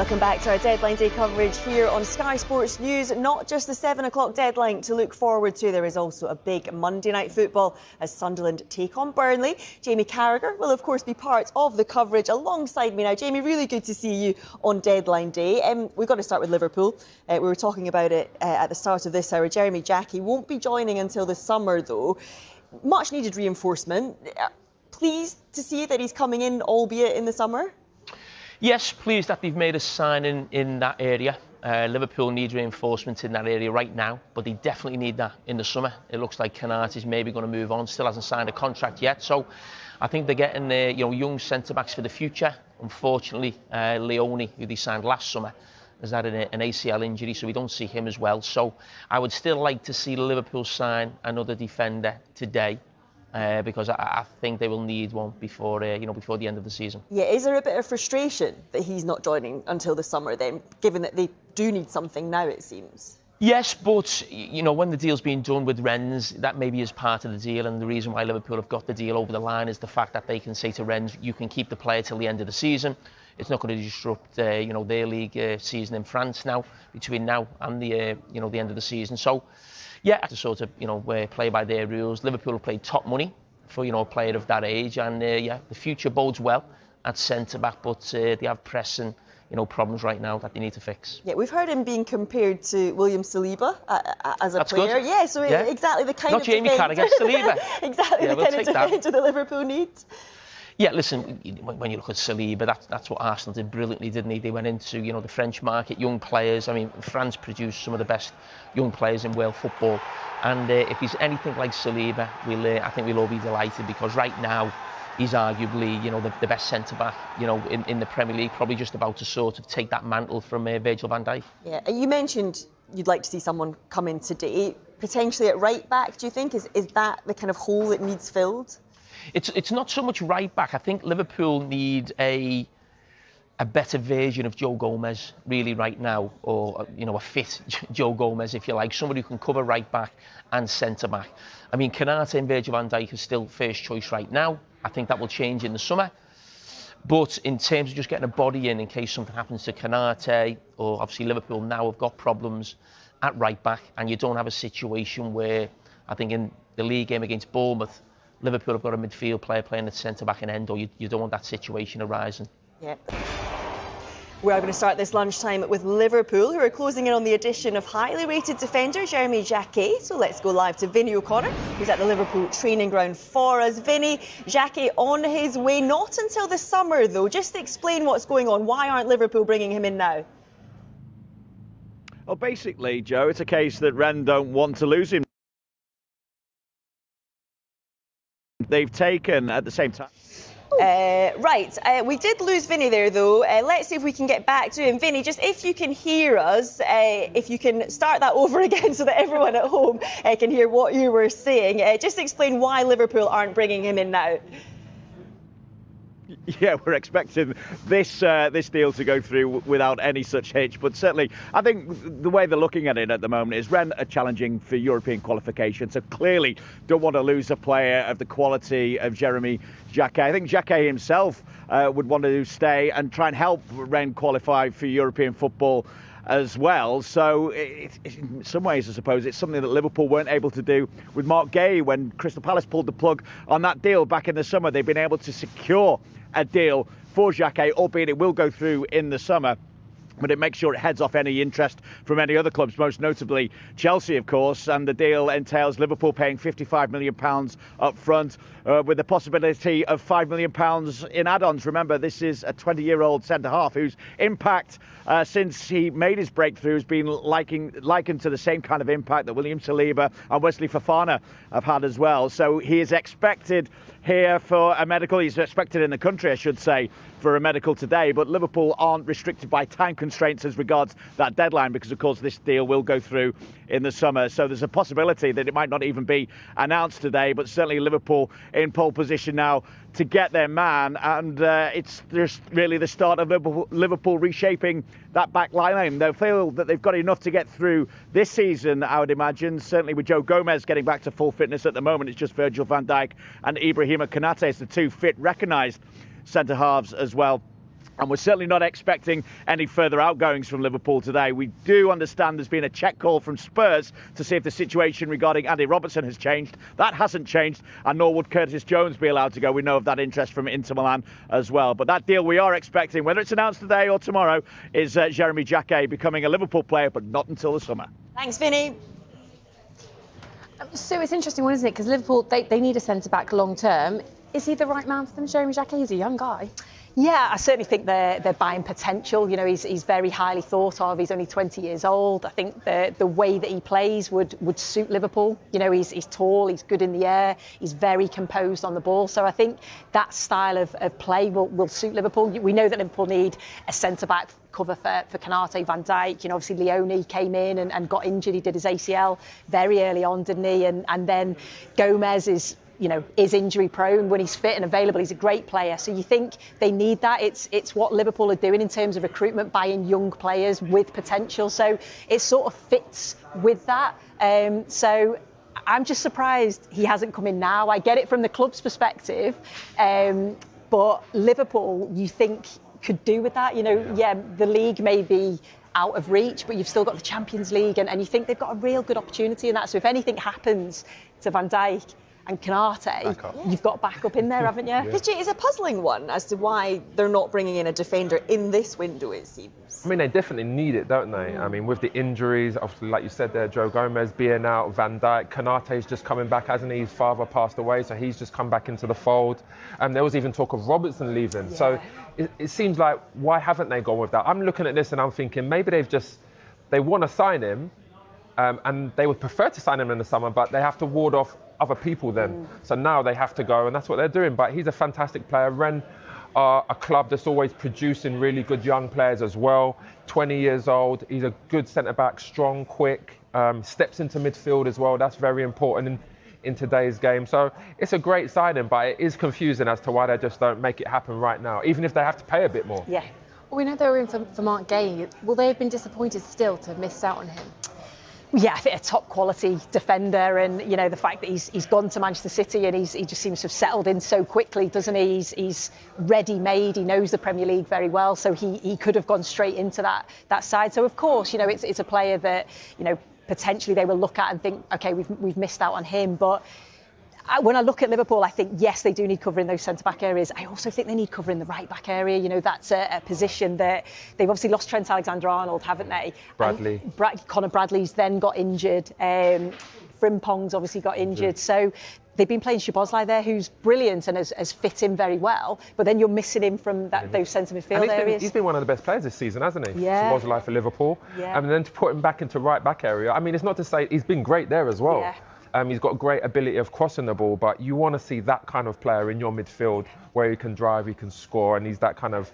Welcome back to our Deadline Day coverage here on Sky Sports News. Not just the 7 o'clock deadline to look forward to, there is also a big Monday night football as Sunderland take on Burnley. Jamie Carragher will of course be part of the coverage alongside me now. Jamie, really good to see you on Deadline Day. We've got to start with Liverpool. We were talking about it at the start of this hour. Jeremy Jacquet won't be joining until the summer though. Much needed reinforcement. Pleased to see that he's coming in, albeit in the summer? Yes, pleased that they've made a signing in that area. Liverpool need reinforcement in that area right now, but they definitely need that in the summer. It looks like Pundit maybe going to move on, still hasn't signed a contract yet. So I think they're getting young centre-backs for the future. Unfortunately, Leone, who they signed last summer, has had an ACL injury, so we don't see him as well. So I would still like to see Liverpool sign another defender today. Because I think they will need one before before the end of the season. Yeah, is there a bit of frustration that he's not joining until the summer then, given that they do need something now, it seems? Yes, but when the deal's being done with Rennes, that maybe is part of the deal, and the reason why Liverpool have got the deal over the line is the fact that they can say to Rennes, you can keep the player till the end of the season. It's not going to disrupt their league season in France now, between now and the end of the season. So yeah, to sort of play by their rules. Liverpool have played top money for a player of that age, and the future bodes well at centre back, but they have pressing problems right now that they need to fix. Yeah, we've heard him being compared to William Saliba as a That's player. Good. Yeah, so exactly the kind Not of Jamie Carragher, Saliba. Exactly the kind of defender that Liverpool needs. Yeah, listen, when you look at Saliba, that's what Arsenal did brilliantly, didn't they? They went into, the French market, young players. I mean, France produced some of the best young players in world football. And if he's anything like Saliba, I think we'll all be delighted, because right now, he's arguably, the best centre-back, in the Premier League, probably just about to sort of take that mantle from Virgil van Dijk. Yeah, you mentioned you'd like to see someone come in today, potentially at right-back, do you think? Is that the kind of hole that needs filled? It's not so much right back. I think Liverpool need a better version of Joe Gomez really right now, or a fit Joe Gomez, if you like, somebody who can cover right back and centre back. I mean, Konate and Virgil van Dijk is still first choice right now. I think that will change in the summer. But in terms of just getting a body in case something happens to Konate, or obviously Liverpool now have got problems at right back, and you don't have a situation where, I think in the league game against Bournemouth, Liverpool have got a midfield player playing at centre-back and end, or you don't want that situation arising. Yeah. We are going to start this lunchtime with Liverpool, who are closing in on the addition of highly rated defender Jeremy Jacquet. So let's go live to Vinny O'Connor, who's at the Liverpool training ground for us. Vinny, Jacquet on his way, not until the summer though. Just explain what's going on. Why aren't Liverpool bringing him in now? Well, basically, Joe, it's a case that Rennes don't want to lose him. They've taken at the same time. We did lose Vinny there though. Let's see if we can get back to him. Vinny, just if you can hear us, if you can start that over again so that everyone at home can hear what you were saying. Just explain why Liverpool aren't bringing him in now. Yeah, we're expecting this deal to go through without any such hitch, but certainly I think the way they're looking at it at the moment is Rennes are challenging for European qualification, so clearly don't want to lose a player of the quality of Jeremy Jacquet. I think Jacquet himself would want to stay and try and help Rennes qualify for European football as well. So in some ways, I suppose, it's something that Liverpool weren't able to do with Mark Gay when Crystal Palace pulled the plug on that deal back in the summer. They've been able to secure a deal for Jacquet, albeit it will go through in the summer. But it makes sure it heads off any interest from any other clubs, most notably Chelsea, of course. And the deal entails Liverpool paying £55 million up front, with the possibility of £5 million in add-ons. Remember, this is a 20-year-old centre-half whose impact since he made his breakthrough has been likened to the same kind of impact that William Saliba and Wesley Fofana have had as well. So he is expected here for a medical. He's expected in the country, I should say, for a medical today. But Liverpool aren't restricted by time constraints as regards that deadline, because, of course, this deal will go through in the summer. So there's a possibility that it might not even be announced today, but certainly Liverpool in pole position now to get their man, and it's just really the start of Liverpool reshaping that back line. They'll feel that they've got enough to get through this season, I would imagine. Certainly with Joe Gomez getting back to full fitness at the moment, it's just Virgil van Dijk and Ibrahima Konate as the two fit, recognised centre-halves as well And we're certainly not expecting any further outgoings from Liverpool today. We do understand there's been a check call from Spurs to see if the situation regarding Andy Robertson has changed. That hasn't changed, and nor would Curtis Jones be allowed to go. We know of that interest from Inter Milan as well. But that deal we are expecting, whether it's announced today or tomorrow, is Jeremy Jacquet becoming a Liverpool player, but not until the summer. Thanks, Vinny. So it's an interesting one, isn't it? Because Liverpool, they need a centre-back long-term. Is he the right man for them, Jeremy Jacquet? He's a young guy. Yeah, I certainly think they're buying potential. You know, he's very highly thought of. He's only 20 years old. I think the way that he plays would suit Liverpool. You know, he's tall, he's good in the air, he's very composed on the ball. So I think that style of play will suit Liverpool. We know that Liverpool need a centre-back cover for Canate, Van Dijk. You know, obviously Leone came in and got injured. He did his ACL very early on, didn't he? And then Gomez is injury prone. When he's fit and available, he's a great player. So you think they need that. It's what Liverpool are doing in terms of recruitment, buying young players with potential. So it sort of fits with that. So I'm just surprised he hasn't come in now. I get it from the club's perspective, but Liverpool, you think, could do with that. You know, yeah, the league may be out of reach, but you've still got the Champions League, and you think they've got a real good opportunity in that. So if anything happens to Van Dijk and Canate, you've got backup in there, haven't you? Because it's a puzzling one as to why they're not bringing in a defender in this window, it seems. I mean, they definitely need it, don't they? I mean, with the injuries, obviously, like you said there, Joe Gomez being out, Van Dijk, Canate's just coming back, hasn't he? His father passed away, so he's just come back into the fold. And there was even talk of Robertson leaving. Yeah. So it seems like, why haven't they gone with that? I'm looking at this and I'm thinking maybe they want to sign him, and they would prefer to sign him in the summer, but they have to ward off other people then. So now they have to go, and that's what they're doing. But he's a fantastic player. Rennes are a club that's always producing really good young players as well. 20 years old. He's a good centre-back, strong, quick, steps into midfield as well. That's very important in today's game. So it's a great signing, but it is confusing as to why they just don't make it happen right now, even if they have to pay a bit more. Yeah. Well, we know they were in for Mark Gay. Will they have been disappointed still to have missed out on him? Yeah, I think a top quality defender, and you know the fact that he's gone to Manchester City and he just seems to have settled in so quickly, doesn't he? He's ready-made. He knows the Premier League very well, so he could have gone straight into that side. So of course, you know, it's a player that, you know, potentially they will look at and think, okay, we've missed out on him. But when I look at Liverpool, I think, yes, they do need cover in those centre-back areas. I also think they need cover in the right-back area. You know, that's a position that they've obviously lost Trent Alexander-Arnold, haven't they? Bradley. Conor Bradley's then got injured. Frimpong's obviously got injured. So they've been playing Szoboszlai there, who's brilliant and has fit in very well. But then you're missing him from those centre midfield areas. He's been one of the best players this season, hasn't he? Yeah. Szoboszlai for Liverpool. Yeah. And then to put him back into right-back area, I mean, it's not to say he's been great there as well. Yeah. He's got great ability of crossing the ball, but you want to see that kind of player in your midfield where he can drive, he can score, and he's that kind of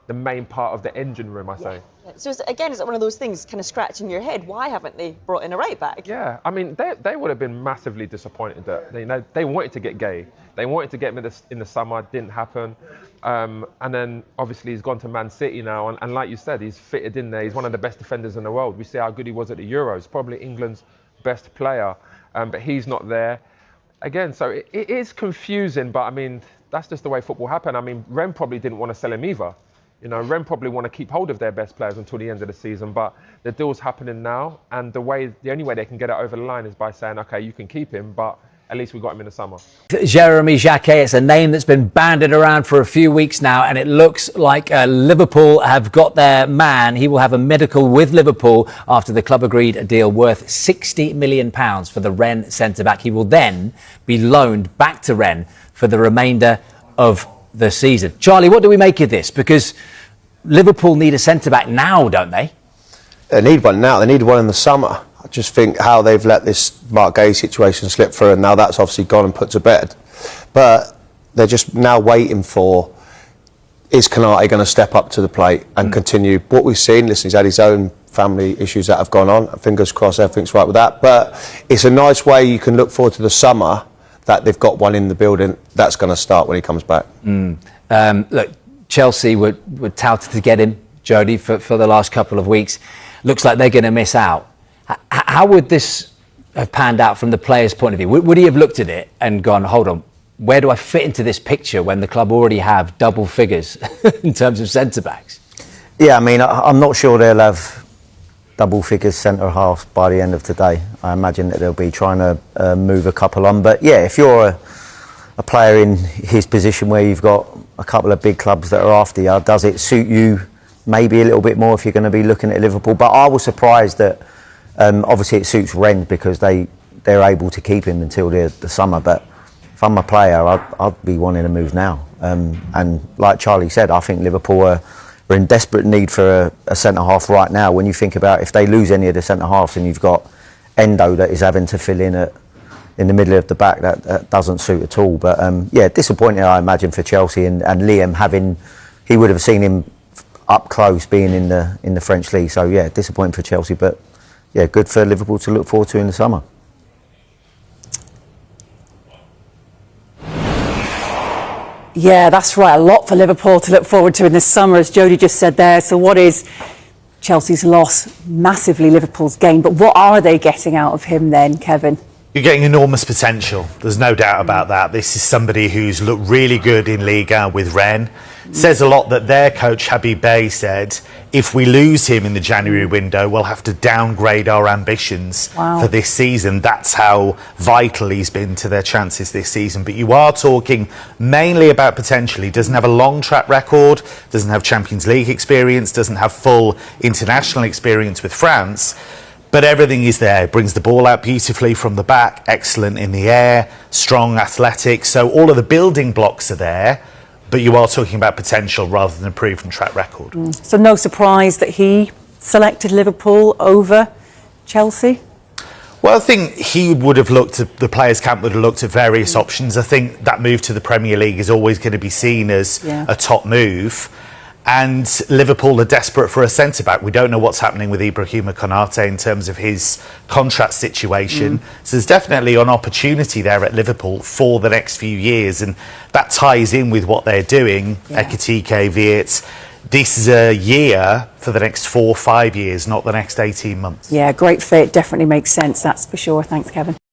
the main part of the engine room, I say. Yeah. So is it one of those things kind of scratching your head? Why haven't they brought in a right back? Yeah, I mean, they would have been massively disappointed that they wanted to get Gay. They wanted to get him in the summer, didn't happen. And then obviously he's gone to Man City now, and like you said, he's fitted in there. He's one of the best defenders in the world. We see how good he was at the Euros, probably England's best player. But he's not there. Again, so it is confusing, but I mean, that's just the way football happened. I mean, Rennes probably didn't want to sell him either. You know, Rennes probably want to keep hold of their best players until the end of the season, but the deal's happening now, and the only way they can get it over the line is by saying, okay, you can keep him, but at least we got him in the summer. Jeremy Jacquet, it's a name that's been bandied around for a few weeks now, and it looks like Liverpool have got their man. He will have a medical with Liverpool after the club agreed a deal worth £60 million for the Rennes centre-back. He will then be loaned back to Rennes for the remainder of the season. Charlie, what do we make of this? Because Liverpool need a centre-back now, don't they? They need one now. They need one in the summer. I just think how they've let this Mark Gay situation slip through, and now that's obviously gone and put to bed. But they're just now waiting for, is Canate going to step up to the plate and continue what we've seen? Listen, he's had his own family issues that have gone on. Fingers crossed everything's right with that. But it's a nice way you can look forward to the summer that they've got one in the building. That's going to start when he comes back. Look, Chelsea were touted to get him, Jody, for the last couple of weeks. Looks like they're going to miss out. How would this have panned out from the player's point of view? Would he have looked at it and gone, hold on, where do I fit into this picture when the club already have double figures in terms of centre-backs? Yeah, I mean, I'm not sure they'll have double figures centre halves by the end of today. I imagine that they'll be trying to move a couple on. But yeah, if you're a player in his position where you've got a couple of big clubs that are after you, does it suit you maybe a little bit more if you're going to be looking at Liverpool? But I was surprised that obviously it suits Rennes because they're able to keep him until the summer. But if I'm a player, I'd be wanting to move now. And like Charlie said, I think Liverpool are in desperate need for a centre-half right now. When you think about if they lose any of the centre-halves and you've got Endo that is having to fill in the middle of the back, that doesn't suit at all. But yeah, disappointing I imagine for Chelsea and Liam he would have seen him up close being in the French league. So yeah, disappointing for Chelsea, but yeah, good for Liverpool to look forward to in the summer. Yeah, that's right. A lot for Liverpool to look forward to in the summer, as Jodie just said there. So what is Chelsea's loss? Massively Liverpool's gain. But what are they getting out of him then, Kevin? You're getting enormous potential. There's no doubt about that. This is somebody who's looked really good in Liga with Rennes. Says a lot that their coach, Habib Bey, said, if we lose him in the January window, we'll have to downgrade our ambitions for this season. That's how vital he's been to their chances this season. But you are talking mainly about potential. He doesn't have a long track record, doesn't have Champions League experience, doesn't have full international experience with France. But everything is there. Brings the ball out beautifully from the back, excellent in the air, strong, athletic. So all of the building blocks are there. But you are talking about potential rather than a proven track record. So no surprise that he selected Liverpool over Chelsea? Well, I think he would have looked at, the players' camp would have looked at various options. I think that move to the Premier League is always going to be seen as a top move. And Liverpool are desperate for a centre-back. We don't know what's happening with Ibrahima Konate in terms of his contract situation. So there's definitely an opportunity there at Liverpool for the next few years. And that ties in with what they're doing. Ekitike, Viet. This is a year for the next 4 or 5 years, not the next 18 months. Yeah, great fit. Definitely makes sense, that's for sure. Thanks, Kevin.